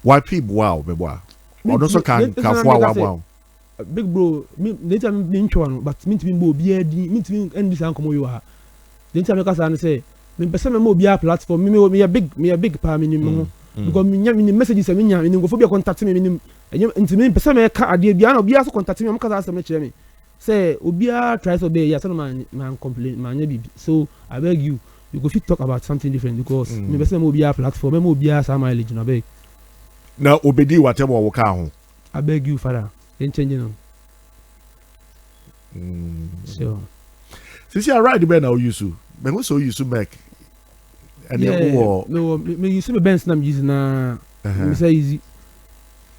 Why people wow be wow. Or also can wow. Big bro, later me nchwa but me to be obi adi, me to be end this ankomo you are. Later me kasa say, me person me obi a platform, me a big pa me ni because me messages me nya me go for be contact me nti me person me ka ade bia na obi aso contact me am kasa asem kire me. Say obi a try to be ya so man complain man nya bibi. So I beg you go fit talk about something different because me person me obi a platform, me obi a some mileage na beg. Now obedi whatever we ka ho. I beg you father. Ain't changing so since you are right the now use you but also use to make and no me use me Benz I'm using me say easy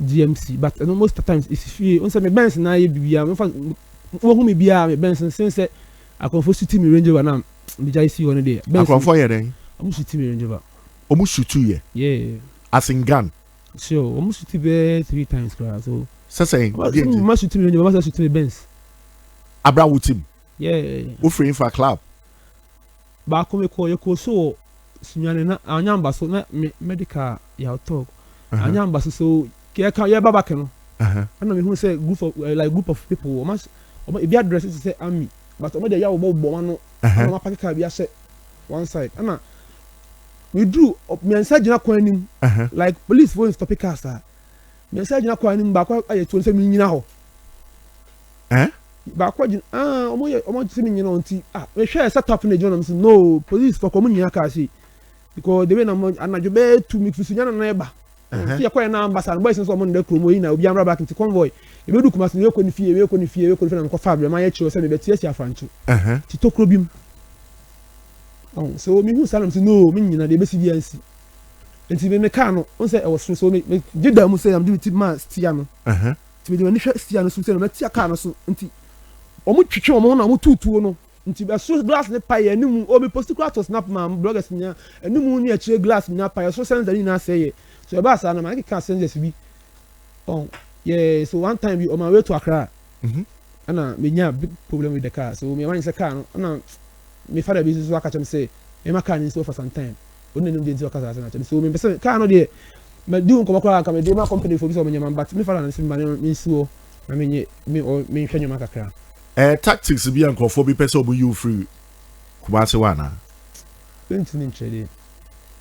GMC but most of the times it's free on say me Benz na ye bibia me who me bia me Benz since say I confuse city me Range Rover na me jai see one day I confuse here then I'm city me Range Rover almost shoot 2 years yeah as in gun so almost shoot be 3 times so saying must shoot me Range Rover must shoot me Benz Abra with him. Yeah. Who free for a club? Back we call you so Sunyana Anyamba so na medical ya talk. Anyamba so care can ya babakeno. I know me who say group of people almost if you address it say army but omo dey ya wo bomano no pack car bia say one side. Ana we do me answer jina kwan nim like police for stop cars ah. Me answer jina kwan nim ba kwa aye to say me nyina ho. Ba kwa jin omo timi nyina onti we hwe set up na journalism no police for come nyina ka say because the way na anajo be to me fisu nyana na eba fi akwa na ambassador boys so omo nda kromo yi na obi amra back into convoy e be du kuma se yeko ni fie na ko fa ma ye chiro se me be tie afranchu ti tokro bim so me hu salam say no me nyina de be si bia nsi enti me ka no on say e was so me jida mu say am do it man stia no ti me de ni hwe stia no so say no me tia ka no so enti omo twitwe omo na omo tutuo no nti be so glass ne pa ye nimu o be post to snap man bloggers nya enimu ni akire glass nya pa so sense that na say ye so e ba sa na man can sense bi yeah so one time on my way to Accra ana me nya big problem with the car so me wan say car no ana me father be so aka chem say e ma car ni so for some time onne nim dey nti aka sa na so me be car no dey me di nko makwa ka me dey ma company for bi so me nya man but me father na say me so na me hwe nyoma kakra tactics be and for be person who you free Kumasi wana.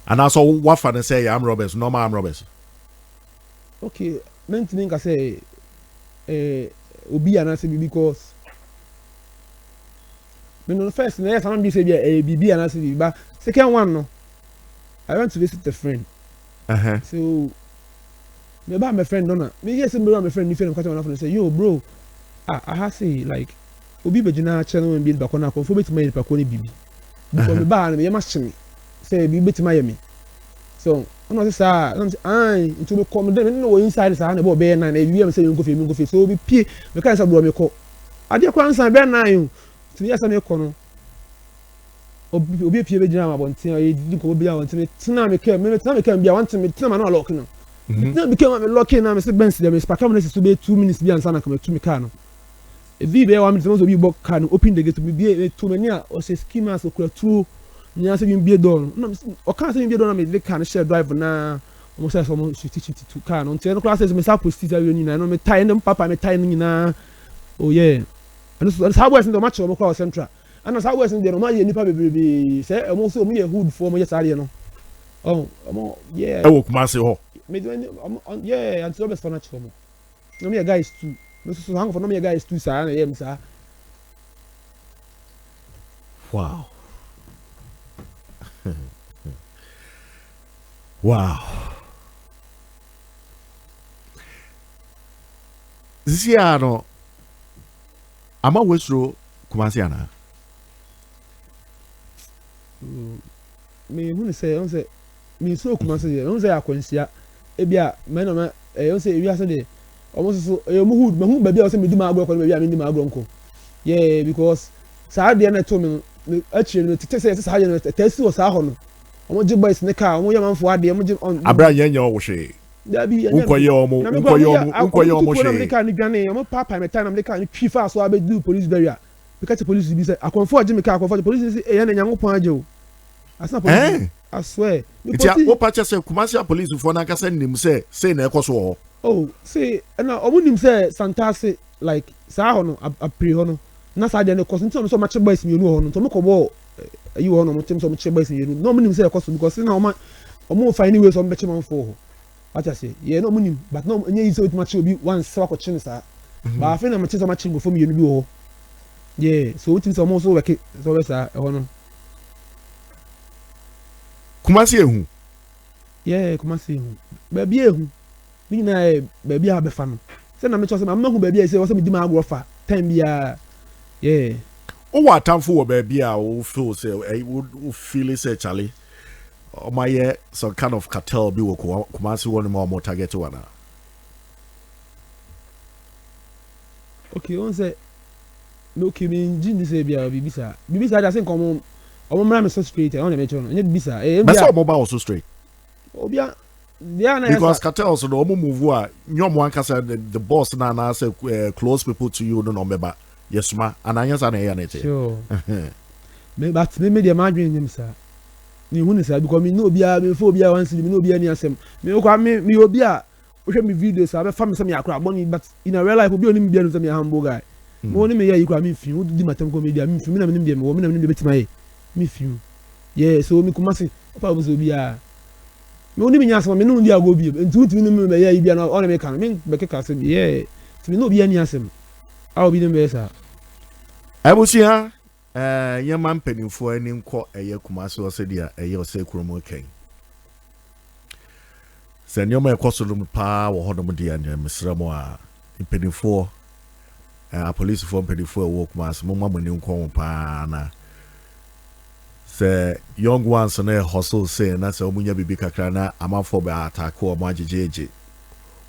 And also what father say I'm robbers, no I'm robbers. Okay, mentally I say obi anase because me no first na yes am be say bibi anase but second one no I went to visit a friend. So me ba my friend no me yes me my friend ni friend come on say yo bro I have say like obi bejina channel and build back on akon for betima yipa ko ni bibi because me ba na me machine say bi betima yemi so ono say sa into me come dem no inside sa na bo be na bi am say me go fe so obi pie me kan say bro me ko ade kwa nsan be na yin ti yes me ko no obi pie bejina ma bonten e di ko obi a bonten tina me kan bia want me tina ma no lock no tina me kan me lock na me say bench dem me spark am na so be 2 minutes bi ansa na come to me car no if we be 1 minute so be book can open the gate to be to many or say schemers or two nya say be door no o can say be door na me can share drive na almost say some shoot to car no tell no class say me sa post it we ni na no me tie them papa me tie ni na oh yeah and so how boys in the match o call central and how boys in there no ma ye nipa be say e mo so me hood for mo yes area no yeah e wo kuma say ho me yeah and so best for natural mo no me guys too no so hang for no me guys too sir na yem sir wow wow Ziano ama wesro Kumasi ana me hu say on say me so Kumasi on say akwansia e bia me no me on say wi ase de almost so e mo hood me hu ba bia on say me di ma agro ko me bia me di ma agro nko yeah because sa de na to me actually no tete say sa no tesi o sa ho no omo je boys ne car omo yamanfo ade omo je on abra yenya wo hwe dabi unkoye omo hwe na car ni dwane omo papa me time na car ni twi fa so abedu police barrier because police bi say akonfo age me car akonfo police say e ya na nyankopon age o asna police I swear. It's a what patch say Kumasi police for na kasa nim say na ekoso. Oh, say na omunim say Santase like sa ho no a pre ho no. Na sa de no cause nti so match boys mi no ho no. To me ko bo you ho no mo tem so match boys mi no. No omunim say ekoso because na omo find way so match man for ho. What I say? Yeah, no omunim but no nya yi so match obi once sa ko chin sa. But I feel na match so match go for mi no bi ho. Yeah, so wetin so omo so work so we sa ho no. Kumasi ehu. Yeah, Kumasi ehu. Baby ehu. Me na baby a be fa no. Say na me cho say ma hu baby say say me di ma agro fa. Time bia. Yeah. O wa tamfo wo baby a o feel say o feel say Charlie. O my some kind of cartel bi wo Kumasi one more target one. Okay, on say no kimi nji say bia bibisa. Bibisa just say come omo mra me so straight on me chono nye bisa na so omo ba so straight obia dia na because cartels no omo move a nyom wan kasa the boss na say close people to you no meba yesuma ananya sa na ya na che sure me but me dia ma dwen nyem sa ni hu ni sa because me no obia me fo obia wan si me no obia ni asem me ko me obia wo hwe me videos a be fa me say me akura boni but in a real life obia oni me bia no say me humble guy mo ni me ya yikura me fi wo di matam ko me dia me fi me na me dia me wo me na me betima ye me few yeah so me Kumasi papa was obia me oni me nyasama me no ndi ago bi ntumi no me ya bia na on me kan me be keka se yeah me no bia ni asem a obi no be sa abusia yema mpanimfo ani nko eye Kumasi ose dia eye Oseikrom kan se nyoma ekoso no pa wo hodom dia nya mesramo a mpanimfo police for mpanimfo wo Kumasi mo mamani nko pa na the young ones na hustle say na say omunya bibi kakra na amafo be attack o ma jejeje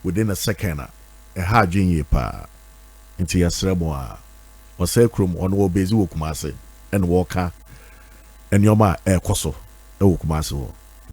within a second ha dwenye pa nti yasremo a Oseikrom on wo bezi wo Kumasi en wo ka enyoma ekoso e wo Kumasi wo